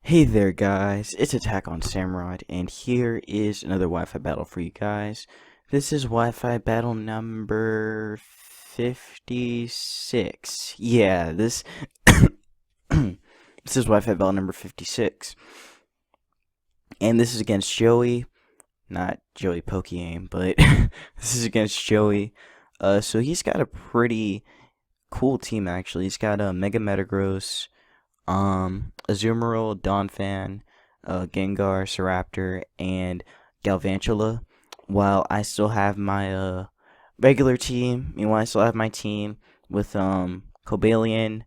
Hey there guys, it's Attack on Samurott, and here is another Wi-Fi battle for you guys. This is Wi-Fi battle number 56. Yeah, this this is Wi-Fi battle number 56. And this is against Joey, not Joey Pokeaim, but this is against Joey. So he's got a pretty cool team actually. He's got a Mega Metagross, Azumarill, Donphan, Gengar, Staraptor, and Galvantula. While I still have my regular team, meanwhile I still have my team with Cobalion,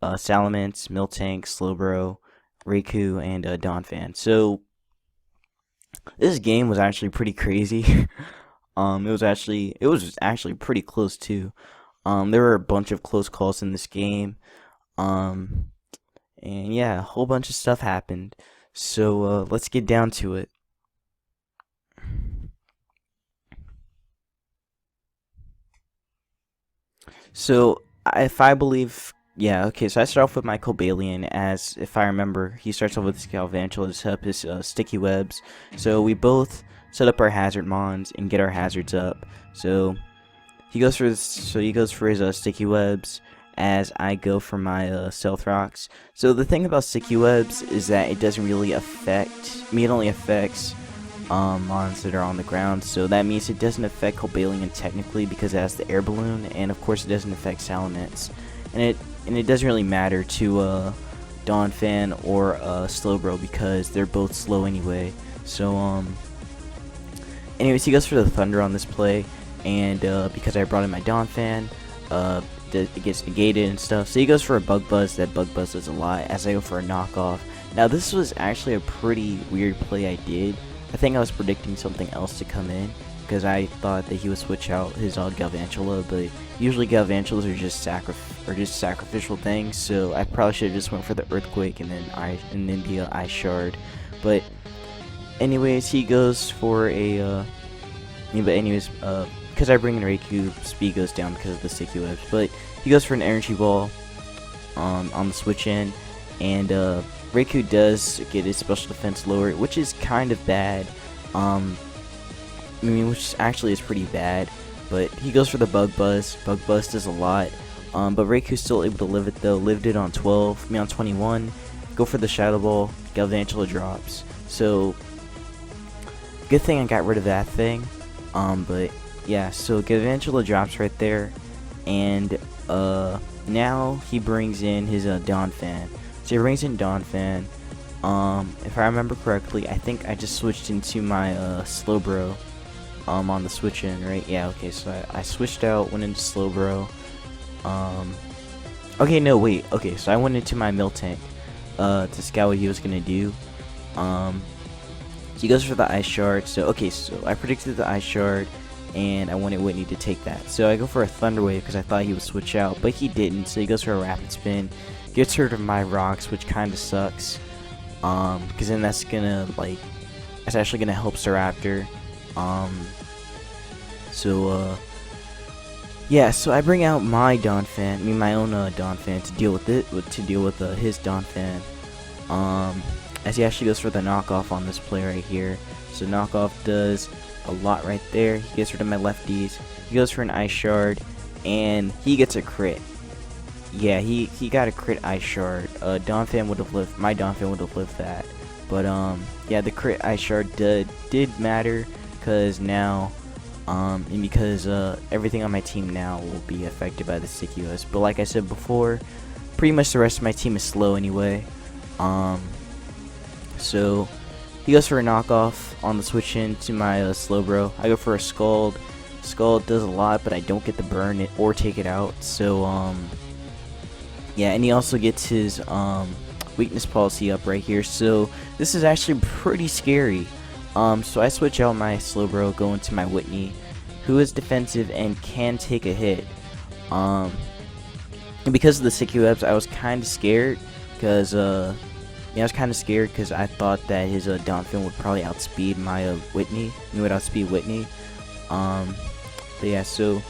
Salamence, Miltank, Slowbro, Raikou, and Donphan. So this game was actually pretty crazy. it was actually pretty close too. There were a bunch of close calls in this game. And yeah, a whole bunch of stuff happened. So let's get down to it. So if I believe, yeah, okay. So I start off with my Cobalion, as if I remember, he starts off with his Galvantula to set up his sticky webs. So we both set up our hazard mons and get our hazards up. So he goes for this, he goes for his sticky webs, as I go for my stealth rocks. So the thing about sticky webs is that it doesn't really affect me. It only affects mons that are on the ground. So that means it doesn't affect Cobalion technically because it has the air balloon, and of course it doesn't affect Salamence. And it doesn't really matter to Donphan or Slowbro because they're both slow anyway. So anyways, he goes for the Thunder on this play, and because I brought in my Donphan, it gets negated and stuff. So he goes for a Bug Buzz. That Bug Buzz does a lot, as I go for a knockoff. Now this was actually a pretty weird play I did. I think I was predicting something else to come in, because I thought that he would switch out his Galvantula, but usually Galvantulas are just sacrificial things. So I probably should have just went for the Earthquake and then the Ice Shard. But anyways, he goes for a because I bring in Raikou, speed goes down because of the sticky webs. But he goes for an Energy Ball on the switch in, and Raikou does get his special defense lowered, which is kind of bad. Which actually is pretty bad. But he goes for the Bug Buzz. Bug Buzz does a lot. But Raikou's still able to live it though. Lived it on 12, me on 21. Go for the Shadow Ball. Galvantula drops. So good thing I got rid of that thing. But yeah, so Galvantula drops right there, and now he brings in his Donphan. So he brings in Donphan. If I remember correctly, I think I just switched into my Slowbro on the switch in, right? Yeah, okay, so I switched out, went into Slowbro. Okay, no, wait. Okay, so I went into my Miltank to scout what he was gonna do. So he goes for the Ice Shard. So okay, so I predicted the Ice Shard, and I wanted Whitney to take that. So I go for a Thunder Wave because I thought he would switch out, but he didn't. So he goes for a Rapid Spin, gets rid of my rocks, which kind of sucks. Because then that's actually gonna help Staraptor. Yeah. So I bring out my Donphan, my own Donphan to deal with it, his Donphan. As he actually goes for the knockoff on this play right here. So knockoff does a lot right there. He gets rid of my lefties. He goes for an Ice Shard, and he gets a crit. Yeah, he got a crit Ice Shard. My Donphan would have lived that. But yeah, the crit Ice Shard did matter, because now and because everything on my team now will be affected by the sticky webs. But like I said before, pretty much the rest of my team is slow anyway. So he goes for a knockoff on the switch in to my Slowbro. I go for a Scald. Scald does a lot, but I don't get to burn it or take it out. So yeah, and he also gets his weakness policy up right here. So this is actually pretty scary. So I switch out my Slowbro, go into my Whitney, who is defensive and can take a hit. And because of the sticky webs, I was kind of scared, because I was kind of scared because I thought that his Donphan would probably outspeed my Whitney. He would outspeed Whitney. But yeah, so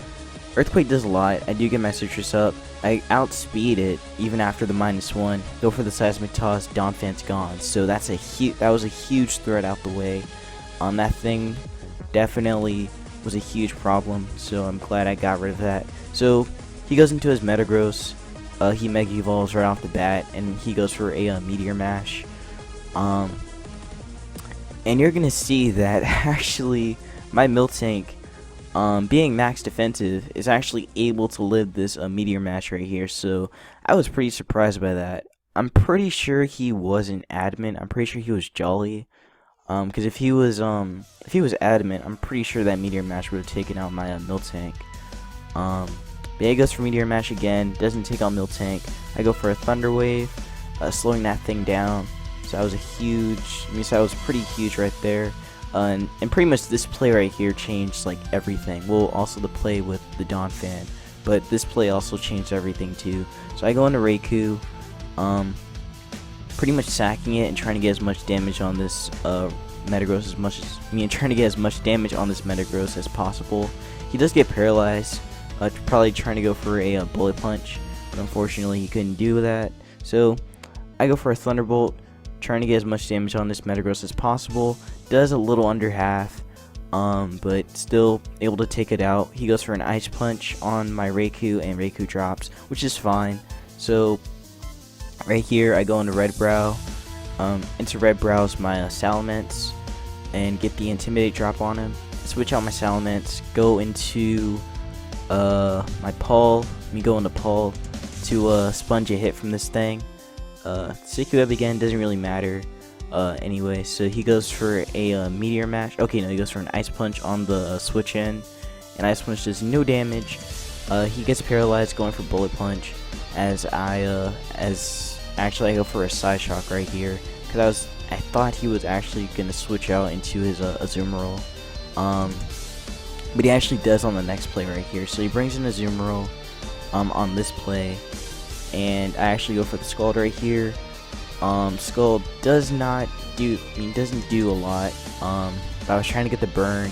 Earthquake does a lot. I do get my Citrus up, I outspeed it even after the -1. Go for the seismic toss. Donphan's gone. So that was a huge threat out the way. That thing definitely was a huge problem. So I'm glad I got rid of that. So he goes into his Metagross. He Mega Evolves right off the bat, and he goes for a Meteor Mash. And you're gonna see that actually my Miltank, being max defensive, is actually able to live this Meteor Mash right here. So I was pretty surprised by that. I'm pretty sure he wasn't adamant. I'm pretty sure he was jolly. Because if he was adamant, I'm pretty sure that Meteor Mash would have taken out my Miltank. Yeah, he goes for Meteor Mash again. Doesn't take out Miltank. I go for a Thunder Wave, slowing that thing down. So that was that was pretty huge right there. And pretty much this play right here changed like everything. Well, also the play with the Donphan, but this play also changed everything too. So I go into Raikou, pretty much sacking it and trying to get as much damage on this Metagross trying to get as much damage on this Metagross as possible. He does get paralyzed, probably trying to go for a Bullet Punch, but unfortunately he couldn't do that. So I go for a Thunderbolt, trying to get as much damage on this Metagross as possible. Does a little under half, but still able to take it out. He goes for an Ice Punch on my Raikou, and Raikou drops, which is fine. So right here I go into Red Brow, into Red Brow's my Salamence, and get the Intimidate drop on him. Switch out my Salamence, go into my Paul. Let me go into Paul to sponge a hit from this thing. Sticky Web again, doesn't really matter. Anyway, so he goes for a Meteor Mash. Okay, no, he goes for an Ice Punch on the switch in, and Ice Punch does no damage. He gets paralyzed, going for Bullet Punch. Actually I go for a Psyshock right here, because I thought he was actually gonna switch out into his Azumarill. But he actually does on the next play right here. So he brings in Azumarill on this play, and I actually go for the Scald right here. Scald doesn't do a lot. But I was trying to get the burn.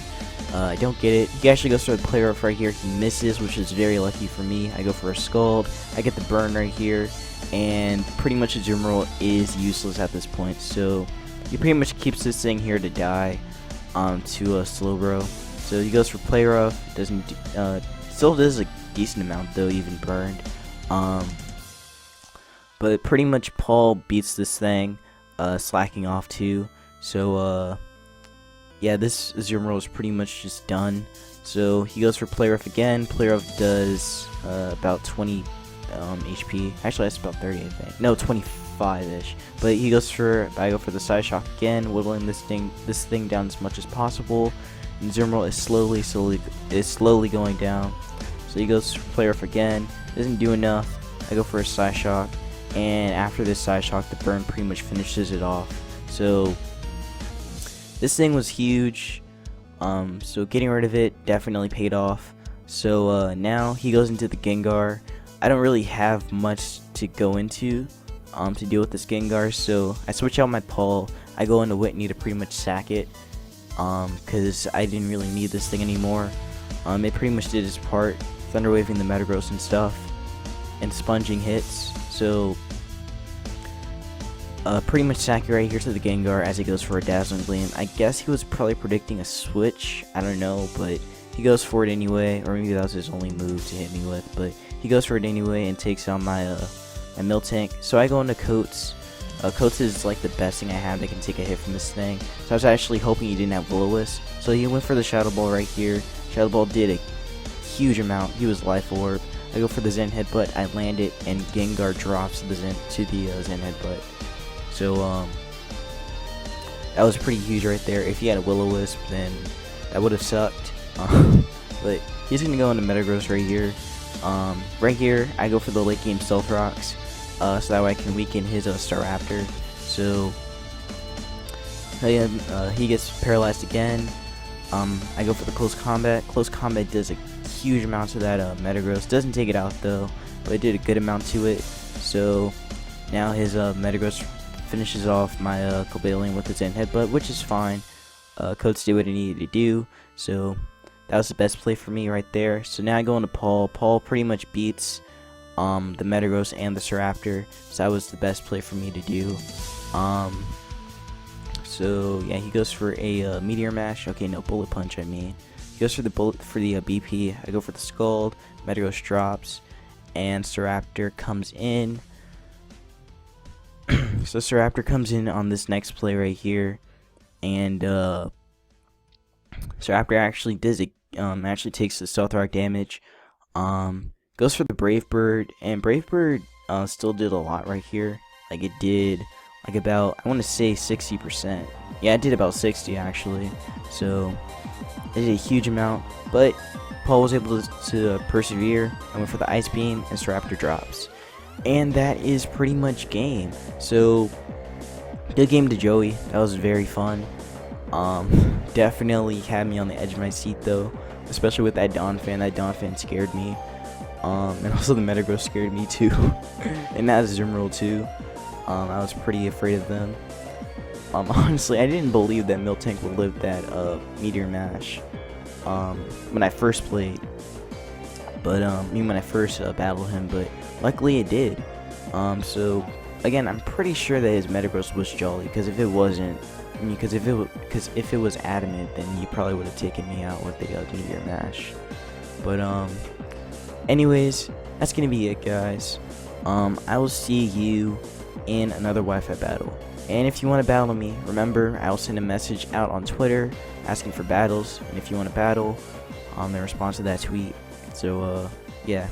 I don't get it. He actually goes for the Play Rough right here. He misses, which is very lucky for me. I go for a Scald. I get the burn right here, and pretty much Azumarill is useless at this point. So he pretty much keeps this thing here to die to a Slowbro. So he goes for Play Rough. Still does a decent amount though, even burned. But pretty much Paul beats this thing, slacking off too. So yeah, this Azumarill is pretty much just done. So he goes for Play Rough again. Play Rough does about 20 HP. Actually, that's about 30, I think. No, 25-ish. But I go for the Psyshock again, whittling this thing down as much as possible. And Azumarill is slowly going down. So he goes for Play Rough again. Doesn't do enough. I go for a Psyshock. And after this Psyshock, the burn pretty much finishes it off. So this thing was huge. So getting rid of it definitely paid off. So now he goes into the Gengar. I don't really have much to go into to deal with this Gengar, so I switch out my Paul. I go into Whitney to pretty much sack it, because I didn't really need this thing anymore. It pretty much did its part, Thunder Waving the Metagross and stuff, and sponging hits. So pretty much sack it right here to the Gengar as he goes for a Dazzling Gleam. I guess he was probably predicting a switch, I don't know, but he goes for it anyway, or maybe that was his only move to hit me with, but he goes for it anyway and takes out my Miltank. So I go into Coats. Coats is like the best thing I have that can take a hit from this thing. So I was actually hoping he didn't have Will-O-Wisp. So he went for the Shadow Ball right here. Shadow Ball did a huge amount. He was Life Orb. I go for the Zen Headbutt. I land it, and Gengar drops the Zen Headbutt. So that was pretty huge right there. If he had a Will-O-Wisp, then that would have sucked. But he's gonna go into Metagross right here. Right here, I go for the late game Stealth Rocks, so that way I can weaken his Staraptor. So he gets paralyzed again. I go for the Close Combat. Close Combat does a huge amount to that Metagross. Doesn't take it out though, but it did a good amount to it. So now his Metagross finishes off my Cobalion with his Zen Headbutt, which is fine. Coats did what it needed to do, so that was the best play for me right there. So now I go into Paul. Paul pretty much beats the Metagross and the Staraptor, so that was the best play for me to do. So yeah, he goes for a Meteor Mash. Okay, no, Bullet Punch. I mean, he goes for the BP. I go for the Scald. Metagross drops, and Staraptor comes in. So Staraptor comes in on this next play right here, and Staraptor actually does it. Actually takes the Stealth Rock damage. Goes for the Brave Bird, and Brave Bird still did a lot right here. Like it did, like about, I want to say 60%. Yeah, it did about 60 actually. So it did a huge amount, but Paul was able to persevere and went for the Ice Beam, and Staraptor drops. And that is pretty much game. So good game to Joey. That was very fun. Definitely had me on the edge of my seat though, especially with that Donphan. That Donphan scared me. And also the Metagross scared me too. And that Zimroll too. I was pretty afraid of them. Honestly, I didn't believe that Miltank would live that Meteor Mash when I first played. But when I first battled him, but luckily it did. So again, I'm pretty sure that his Metagross was Jolly, because if it wasn't, because if it was adamant, then he probably would have taken me out with the Meteor Mash. But anyways, that's gonna be it, guys. I will see you in another Wi-Fi battle. And if you want to battle me, remember, I will send a message out on Twitter asking for battles, and if you want to battle, in response to that tweet. So yeah,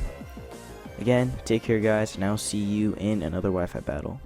again, take care guys, and I'll see you in another Wi-Fi battle.